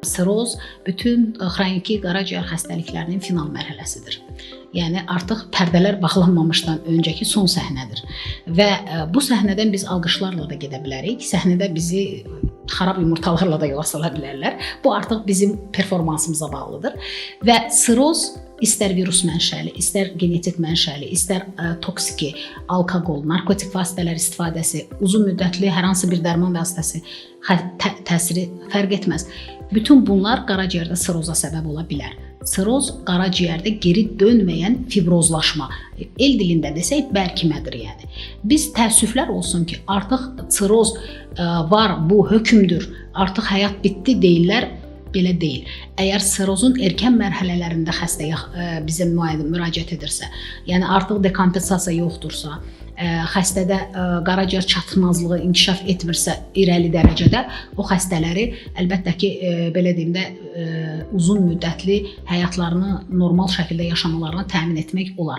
siroz bütün xroniki qaraciyər xəstəliklərinin final mərhələsidir. Yəni artıq pərdələr bağlanmamışdan öncəki son səhnədir. Və bu səhnədən biz alqışlarla da gedə bilərik. Səhnədə bizi xarab yumurtalarla da yola sala bilərlər. Bu artıq bizim performansımıza bağlıdır. Və siroz istər virus mənşəli, istər genetik mənşəli, istər toksiki, alkoqol, narkotik vasitələr istifadəsi, uzun müddətli hər hansı bir dərman vasitəsi təsiri fərq etməz. Bütün bunlar qaraciyərdə siroza səbəb ola bilər. Siroz qaraciyərdə geri dönməyən fibrozlaşma, el dilində desək bərkimədir yəni. Biz təəssüflər olsun ki, artıq siroz var, bu hökmdür, artıq həyat bitdi deyirlər. Belə deyil. Əgər sirozun erkən mərhələlərində xəstəyə bizə müraciət edirsə, yəni artıq dekompensasiya yoxdursa, xəstədə qaraciyər çatmazlığı inkişaf etmirsə irəli dərəcədə, o xəstələri əlbəttə ki, belə deyim də uzun müddətli həyatlarını normal şəkildə yaşamalarına təmin etmək olar.